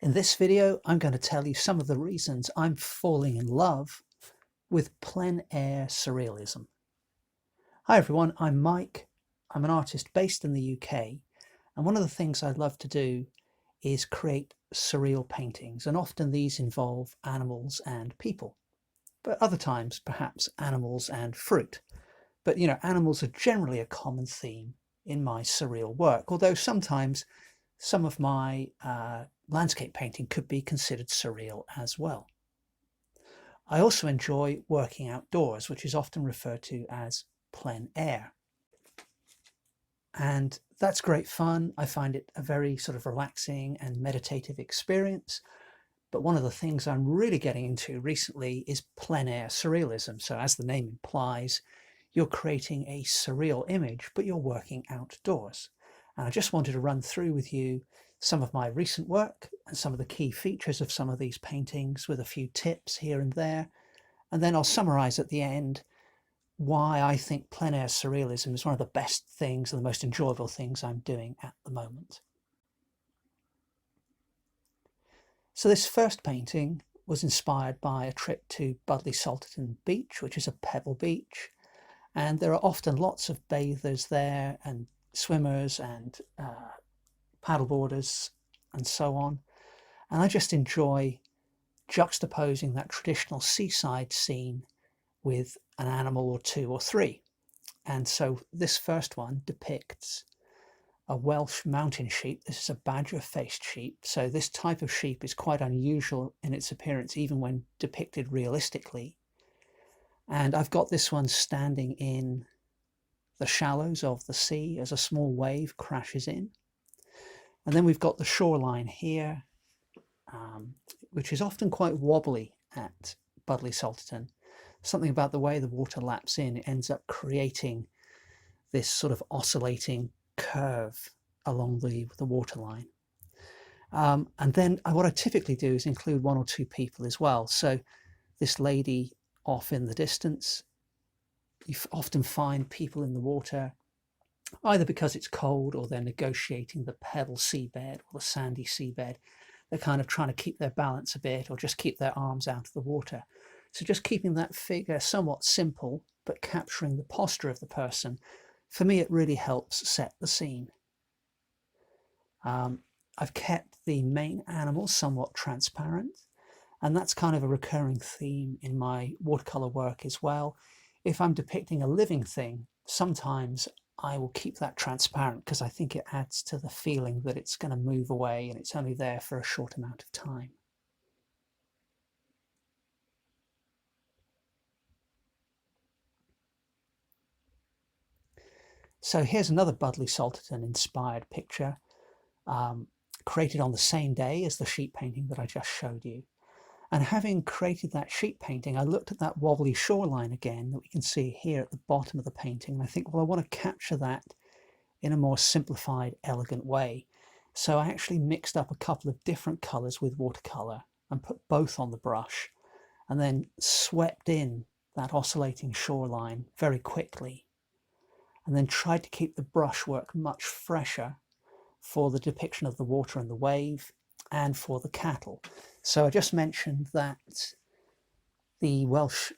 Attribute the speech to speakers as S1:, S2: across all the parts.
S1: In this video, I'm going to tell you some of the reasons I'm falling in love with plein air surrealism. Hi everyone, I'm Mike. I'm an artist based in the UK, and one of the things I love to do is create surreal paintings, and often these involve animals and people, but other times perhaps animals and fruit. But animals are generally a common theme in my surreal work, although sometimes some of my landscape painting could be considered surreal as well. I also enjoy working outdoors, which is often referred to as plein air. And that's great fun. I find it a very sort of relaxing and meditative experience. But one of the things I'm really getting into recently is plein air surrealism. So as the name implies, you're creating a surreal image, but you're working outdoors. And I just wanted to run through with you some of my recent work and some of the key features of some of these paintings with a few tips here and there. And then I'll summarize at the end why I think plein air surrealism is one of the best things and the most enjoyable things I'm doing at the moment. So this first painting was inspired by a trip to Budleigh Salterton Beach, which is a pebble beach. And there are often lots of bathers there and swimmers and paddleboarders and so on. And I just enjoy juxtaposing that traditional seaside scene with an animal or two or three. And so this first one depicts a Welsh mountain sheep. This is a badger-faced sheep. So this type of sheep is quite unusual in its appearance, even when depicted realistically. And I've got this one standing in the shallows of the sea as a small wave crashes in. And then we've got the shoreline here, which is often quite wobbly at Budleigh Salterton. Something about the way the water laps in, it ends up creating this sort of oscillating curve along the waterline. And then what I typically do is include one or two people as well. So this lady off in the distance, you often find people in the water, either because it's cold or they're negotiating the pebble seabed or the sandy seabed. They're kind of trying to keep their balance a bit or just keep their arms out of the water. So just keeping that figure somewhat simple, but capturing the posture of the person, for me, it really helps set the scene. I've kept the main animal somewhat transparent, and that's kind of a recurring theme in my watercolor work as well. If I'm depicting a living thing, sometimes I will keep that transparent because I think it adds to the feeling that it's going to move away and it's only there for a short amount of time. So here's another Budleigh Salterton inspired picture, created on the same day as the sheep painting that I just showed you. And having created that sheep painting, I looked at that wobbly shoreline again that we can see here at the bottom of the painting. And I think, well, I want to capture that in a more simplified, elegant way. So I actually mixed up a couple of different colors with watercolor and put both on the brush and then swept in that oscillating shoreline very quickly. And then tried to keep the brushwork much fresher for the depiction of the water and the wave and for the cattle. So I just mentioned that the Welsh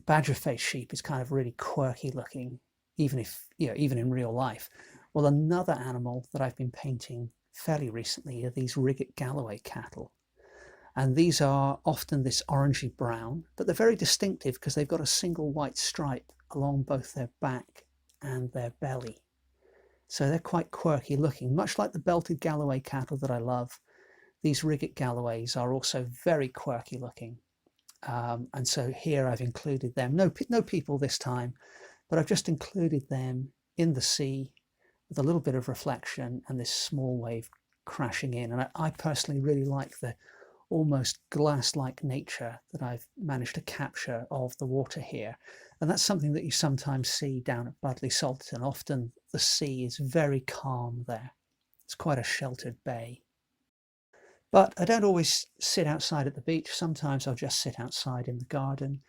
S1: badger-faced sheep is kind of really quirky looking, even in real life. Well, another animal that I've been painting fairly recently are these Galloway cattle. And these are often this orangey brown, but they're very distinctive because they've got a single white stripe along both their back and their belly. So they're quite quirky looking, much like the belted Galloway cattle that I love. These Galloways are also very quirky looking. And so here I've included them. No people this time, but I've just included them in the sea with a little bit of reflection and this small wave crashing in. And I personally really like the almost glass-like nature that I've managed to capture of the water here. And that's something that you sometimes see down at Budleigh Salterton. Often the sea is very calm there. It's quite a sheltered bay. But I don't always sit outside at the beach. Sometimes I'll just sit outside in the garden.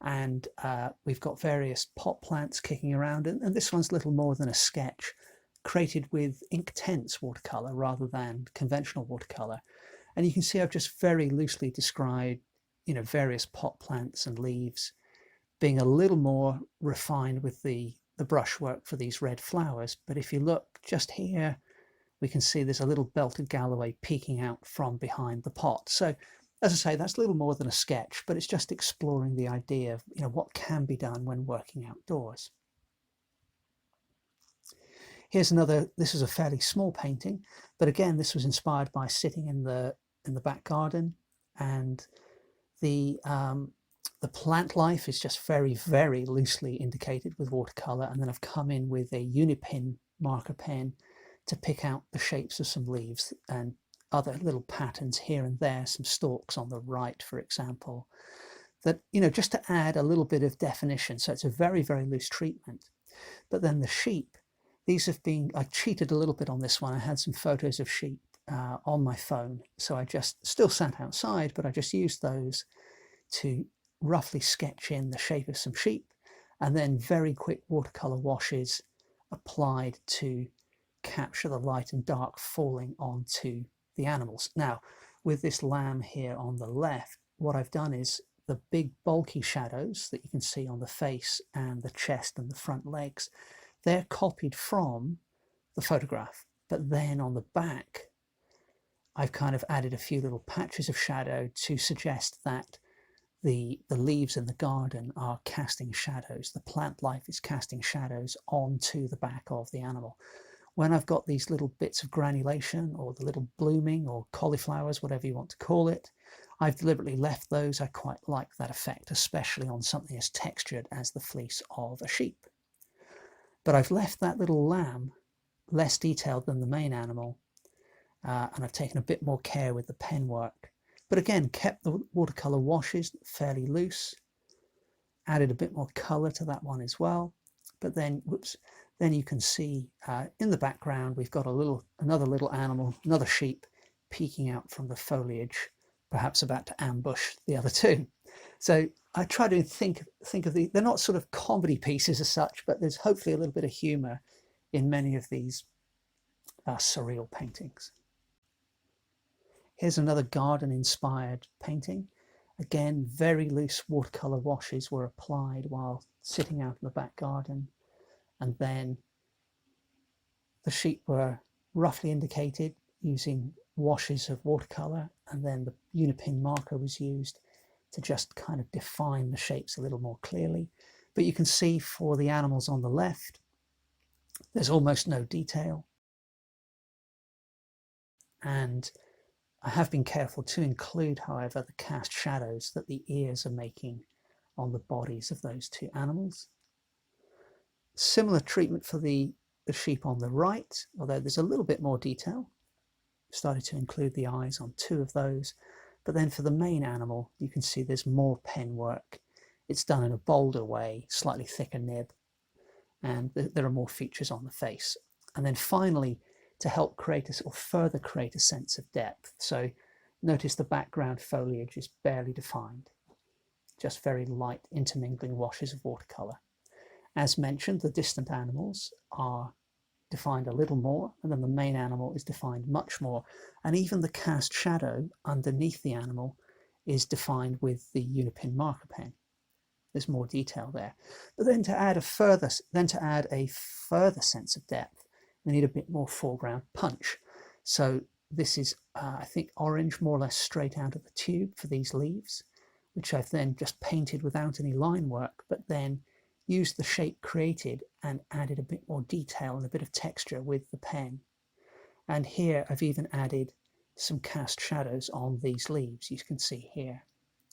S1: And we've got various pot plants kicking around. And this one's little more than a sketch, created with Inktense watercolor rather than conventional watercolor. And you can see I've just very loosely described, various pot plants and leaves, being a little more refined with the brushwork for these red flowers. But if you look just here, we can see there's a little belted Galloway peeking out from behind the pot. So as I say, that's a little more than a sketch, but it's just exploring the idea of what can be done when working outdoors. Here's another. This is a fairly small painting, but again, this was inspired by sitting in the back garden, and the plant life is just very, very loosely indicated with watercolor, and then I've come in with a unipin marker pen to pick out the shapes of some leaves and other little patterns here and there, some stalks on the right, for example, that, just to add a little bit of definition. So it's a very, very loose treatment. But then the sheep, I cheated a little bit on this one. I had some photos of sheep on my phone. So I just still sat outside, but I just used those to roughly sketch in the shape of some sheep, and then very quick watercolor washes applied to capture the light and dark falling onto the animals. Now, with this lamb here on the left, what I've done is the big bulky shadows that you can see on the face and the chest and the front legs, they're copied from the photograph. But then on the back, I've kind of added a few little patches of shadow to suggest that the leaves in the garden are casting shadows. The plant life is casting shadows onto the back of the animal. When I've got these little bits of granulation, or the little blooming, or cauliflowers, whatever you want to call it, I've deliberately left those. I quite like that effect, especially on something as textured as the fleece of a sheep. But I've left that little lamb less detailed than the main animal, and I've taken a bit more care with the pen work. But again, kept the watercolor washes fairly loose, added a bit more color to that one as well. But then, then you can see in the background, we've got another little animal, another sheep, peeking out from the foliage, perhaps about to ambush the other two. So I try to think of they're not sort of comedy pieces as such, but there's hopefully a little bit of humor in many of these surreal paintings. Here's another garden-inspired painting. Again, very loose watercolor washes were applied while sitting out in the back garden, and then the sheep were roughly indicated using washes of watercolor, and then the unipin marker was used to just kind of define the shapes a little more clearly. But you can see for the animals on the left, there's almost no detail. And I have been careful to include, however, the cast shadows that the ears are making on the bodies of those two animals. Similar treatment for the sheep on the right, although there's a little bit more detail. Started to include the eyes on two of those. But then for the main animal, you can see there's more pen work. It's done in a bolder way, slightly thicker nib, and there are more features on the face. And then finally, to help create further create a sense of depth. So notice the background foliage is barely defined, just very light intermingling washes of watercolor. As mentioned, the distant animals are defined a little more, and then the main animal is defined much more. And even the cast shadow underneath the animal is defined with the unipin marker pen. There's more detail there. But then to add a further sense of depth, we need a bit more foreground punch. So this is, I think, orange, more or less straight out of the tube for these leaves, which I've then just painted without any line work, but then used the shape created and added a bit more detail and a bit of texture with the pen. And here I've even added some cast shadows on these leaves, you can see here.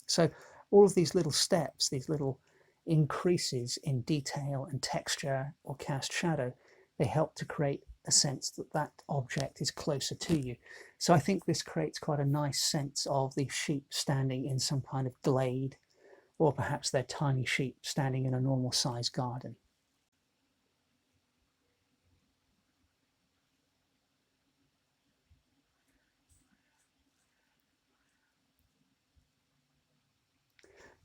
S1: So all of these little steps, these little increases in detail and texture or cast shadow, they help to create a sense that that object is closer to you. So I think this creates quite a nice sense of the sheep standing in some kind of glade, or perhaps they're tiny sheep standing in a normal sized garden.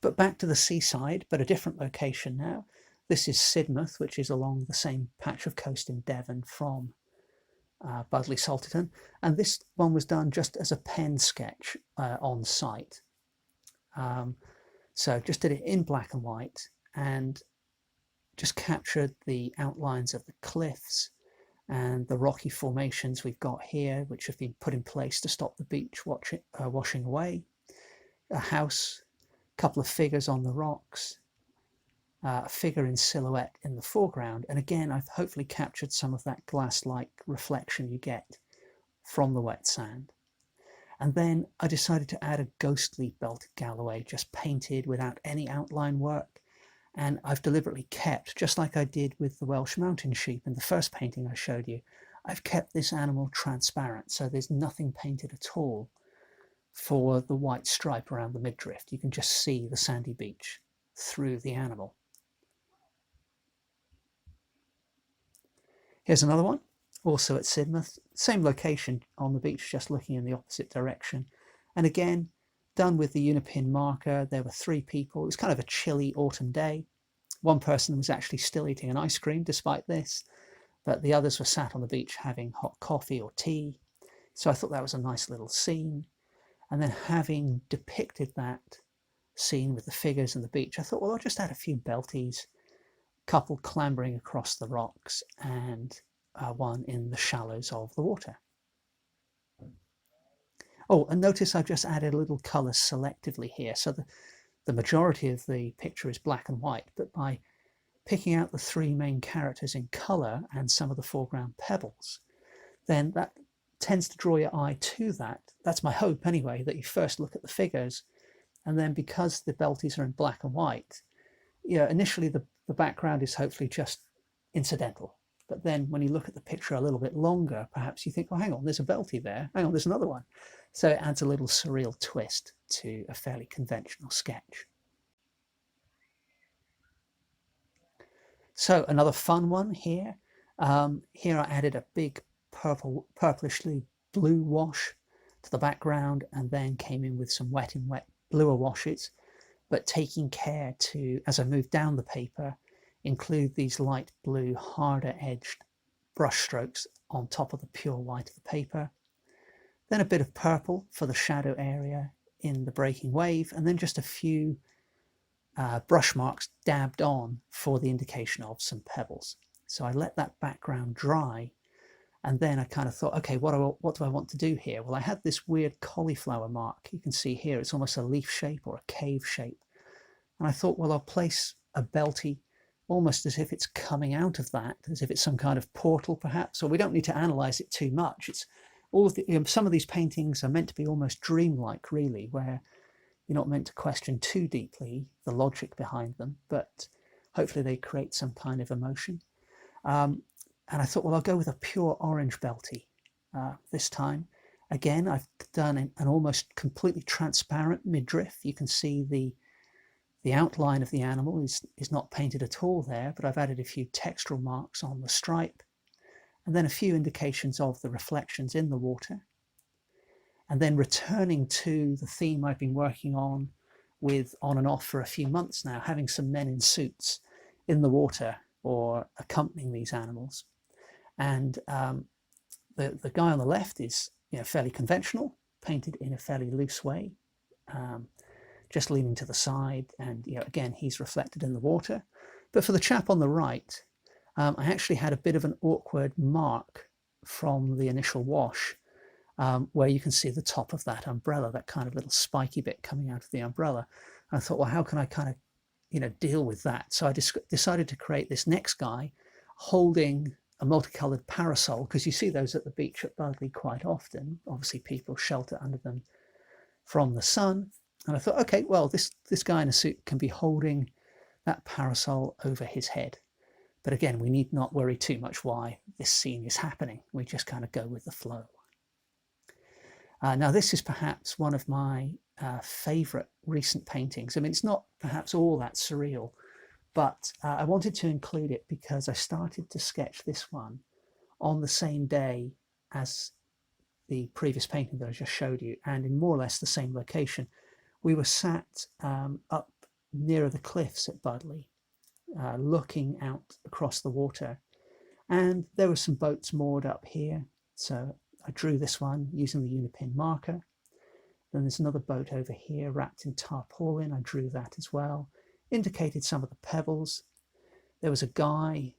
S1: But back to the seaside, but a different location now. This is Sidmouth, which is along the same patch of coast in Devon from Budley Salterton, and this one was done just as a pen sketch on site. So just did it in black and white and just captured the outlines of the cliffs and the rocky formations we've got here, which have been put in place to stop the beach washing away. A house, a couple of figures on the rocks, a figure in silhouette in the foreground. And again, I've hopefully captured some of that glass-like reflection you get from the wet sand. And then I decided to add a ghostly belted Galloway, just painted without any outline work. And I've deliberately kept, just like I did with the Welsh mountain sheep in the first painting I showed you, I've kept this animal transparent, so there's nothing painted at all for the white stripe around the midriff. You can just see the sandy beach through the animal. Here's another one, also at Sidmouth, same location on the beach, just looking in the opposite direction. And again, done with the Unipin marker. There were 3 people. It was kind of a chilly autumn day. One person was actually still eating an ice cream despite this, but the others were sat on the beach having hot coffee or tea. So I thought that was a nice little scene. And then having depicted that scene with the figures and the beach, I thought, well, I'll just add a few belties, couple clambering across the rocks, and one in the shallows of the water. Oh, and notice I've just added a little colour selectively here. So the majority of the picture is black and white, but by picking out the 3 main characters in colour and some of the foreground pebbles, then that tends to draw your eye to that. That's my hope anyway, that you first look at the figures, and then because the belties are in black and white, initially the background is hopefully just incidental. But then when you look at the picture a little bit longer, perhaps you think, oh, hang on, there's a belty there. Hang on, there's another one. So it adds a little surreal twist to a fairly conventional sketch. So another fun one here. Here I added a big purplishly blue wash to the background, and then came in with some wet bluer washes, but taking care to, as I move down the paper, include these light blue, harder edged brush strokes on top of the pure white of the paper. Then a bit of purple for the shadow area in the breaking wave, and then just a few brush marks dabbed on for the indication of some pebbles. So I let that background dry, and then I kind of thought, okay, what do I want to do here? Well, I had this weird cauliflower mark. You can see here, it's almost a leaf shape or a cave shape. And I thought, well, I'll place a belty almost as if it's coming out of that, as if it's some kind of portal perhaps, or we don't need to analyze it too much. It's all of the, some of these paintings are meant to be almost dreamlike, really, where you're not meant to question too deeply the logic behind them, but hopefully they create some kind of emotion. And I thought, well, I'll go with a pure orange belty this time. Again, I've done an almost completely transparent midriff. You can see the outline of the animal is not painted at all there, but I've added a few textural marks on the stripe, and then a few indications of the reflections in the water. And then returning to the theme I've been working on and off for a few months now, having some men in suits in the water or accompanying these animals. And the guy on the left is fairly conventional, painted in a fairly loose way, just leaning to the side, and again he's reflected in the water. But for the chap on the right, I actually had a bit of an awkward mark from the initial wash, where you can see the top of that umbrella, that kind of little spiky bit coming out of the umbrella. And I thought, well, how can I kind of deal with that? So I decided to create this next guy holding a multicolored parasol, because you see those at the beach at Budley quite often. Obviously people shelter under them from the sun. And I thought, okay, well, this guy in a suit can be holding that parasol over his head. But again, we need not worry too much why this scene is happening. We just kind of go with the flow. Now, this is perhaps one of my favorite recent paintings. I mean, it's not perhaps all that surreal, but I wanted to include it because I started to sketch this one on the same day as the previous painting that I just showed you, and in more or less the same location. We were sat up nearer the cliffs at Budley, looking out across the water, and there were some boats moored up here, So I drew this one using the Unipin marker. Then there's another boat over here wrapped in tarpaulin. I drew that as well. Indicated some of the pebbles. There was a guy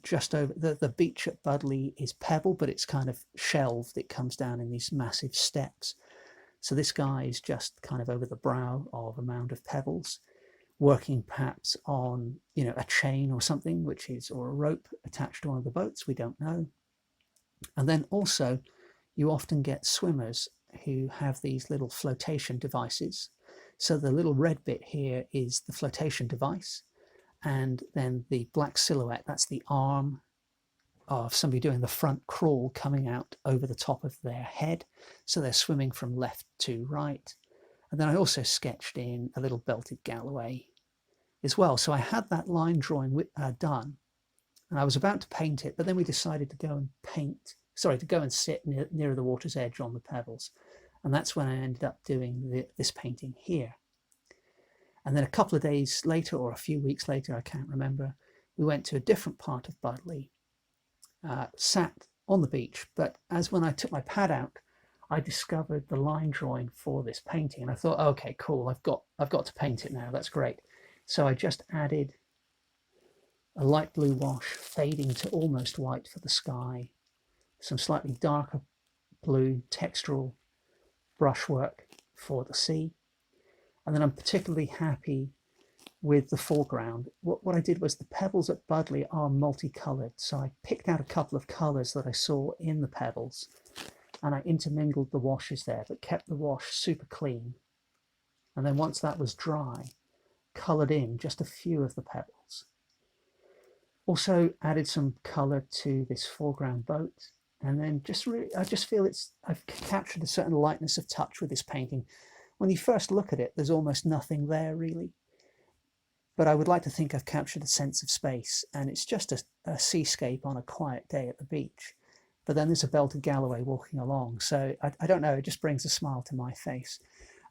S1: just over the beach at Budleigh is pebble, but it's kind of shelved. It comes down in these massive steps. So this guy is just kind of over the brow of a mound of pebbles, working perhaps on, you know, a chain or something, or a rope attached to one of the boats. We don't know. And then also, you often get swimmers who have these little flotation devices. So the little red bit here is the flotation device. And then the black silhouette, that's the arm of somebody doing the front crawl coming out over the top of their head. So they're swimming from left to right. And then I also sketched in a little belted Galloway as well. So I had that line drawing done, and I was about to paint it, but then we decided to go and sit near the water's edge on the pebbles. And that's when I ended up doing this painting here. And then a couple of days later, or a few weeks later, I can't remember, we went to a different part of Budleigh, sat on the beach. But as when I took my pad out, I discovered the line drawing for this painting. And I thought, okay, cool, I've got to paint it now. That's great. So I just added a light blue wash, fading to almost white for the sky, some slightly darker blue textural brushwork for the sea. And then I'm particularly happy with the foreground. What I did was, the pebbles at Budleigh are multicolored. So I picked out a couple of colors that I saw in the pebbles, and I intermingled the washes there, but kept the wash super clean. And then once that was dry, colored in just a few of the pebbles. Also added some color to this foreground boat. And then I just feel I've captured a certain lightness of touch with this painting. When you first look at it, there's almost nothing there really. But I would like to think I've captured a sense of space, and it's just a seascape on a quiet day at the beach. But then there's a belted Galloway walking along. So I don't know, it just brings a smile to my face.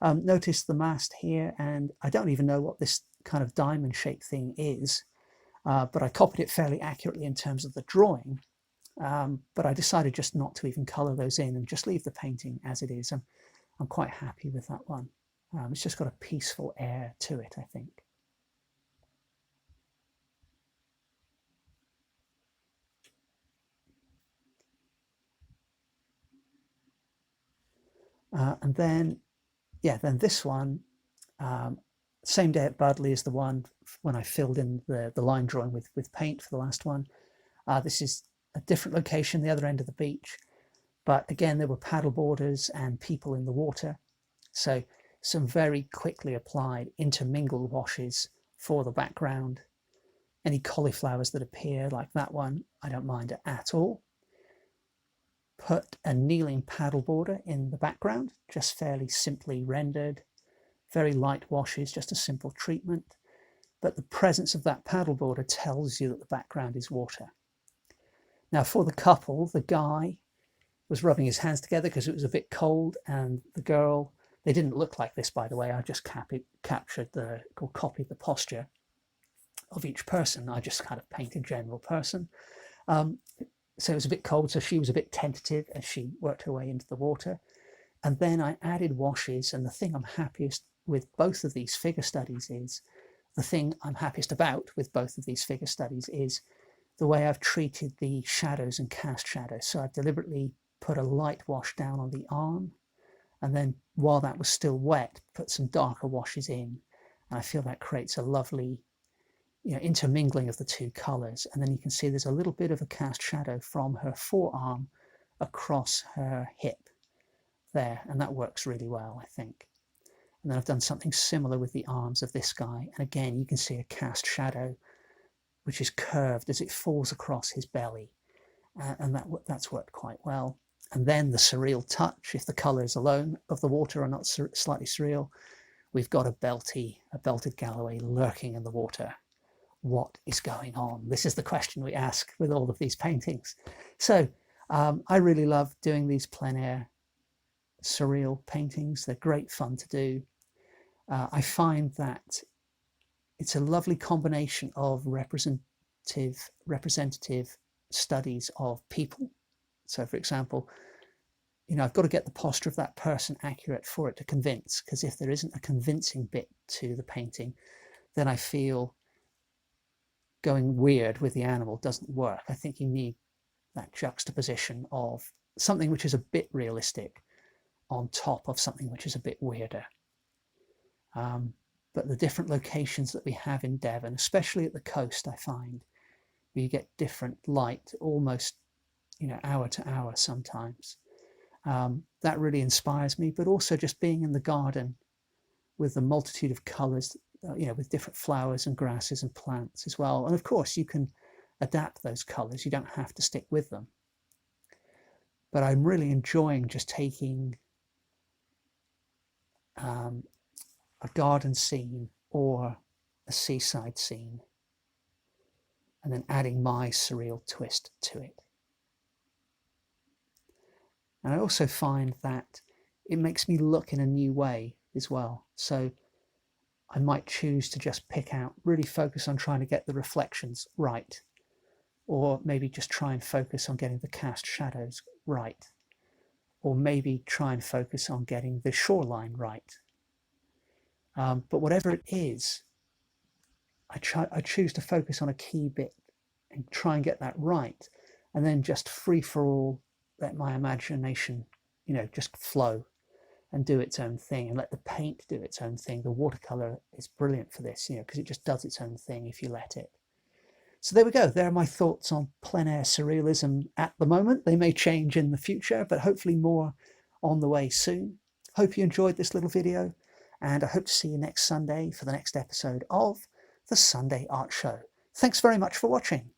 S1: Notice the mast here, and I don't even know what this kind of diamond shaped thing is, but I copied it fairly accurately in terms of the drawing. But I decided just not to even color those in and just leave the painting as it is. I'm quite happy with that one. It's just got a peaceful air to it, I think. And then this one, same day at Budleigh is the one when I filled in the line drawing with paint for the last one. This is a different location, the other end of the beach. But again, there were paddle boarders and people in the water. So some very quickly applied intermingled washes for the background. Any cauliflowers that appear, like that one, I don't mind at all. Put a kneeling paddle boarder in the background, just fairly simply rendered. Very light washes, just a simple treatment. But the presence of that paddle boarder tells you that the background is water. Now for the couple, the guy was rubbing his hands together because it was a bit cold, and the girl, they didn't look like this, by the way. I just copied the posture of each person. I just kind of painted general person. So it was a bit cold, so she was a bit tentative as she worked her way into the water. And then I added washes, and the thing I'm happiest with both of these figure studies is, the way I've treated the shadows and cast shadows. So I've deliberately put a light wash down on the arm, and then while that was still wet, put some darker washes in. And I feel that creates a lovely, intermingling of the two colors. And then you can see there's a little bit of a cast shadow from her forearm across her hip there, and that works really well, I think. And then I've done something similar with the arms of this guy, and again you can see a cast shadow which is curved as it falls across his belly, and that's worked quite well. And then the surreal touch, if the colors alone of the water are not slightly surreal, we've got a belted Galloway lurking in the water. What is going on? This is the question we ask with all of these paintings. So I really love doing these plein air surreal paintings. They're great fun to do. I find that it's a lovely combination of representative studies of people So for example, I've got to get the posture of that person accurate for it to convince, because if there isn't a convincing bit to the painting, then I feel going weird with the animal doesn't work. I think you need that juxtaposition of something which is a bit realistic on top of something which is a bit weirder. But the different locations that we have in Devon, especially at the coast, I find, where you get different light almost, hour to hour sometimes. That really inspires me, but also just being in the garden with the multitude of colours, with different flowers and grasses and plants as well. And of course, you can adapt those colours. You don't have to stick with them. But I'm really enjoying just taking a garden scene or a seaside scene and then adding my surreal twist to it. And I also find that it makes me look in a new way as well. So I might choose to just pick out, really focus on trying to get the reflections right, or maybe just try and focus on getting the cast shadows right, or maybe try and focus on getting the shoreline right. But whatever it is, I choose to focus on a key bit and try and get that right, and then just free for all, let my imagination, just flow and do its own thing, and let the paint do its own thing. The watercolor is brilliant for this, because it just does its own thing if you let it. So there we go. There are my thoughts on plein air surrealism at the moment. They may change in the future, but hopefully more on the way soon. Hope you enjoyed this little video, and I hope to see you next Sunday for the next episode of the Sunday Art Show. Thanks very much for watching.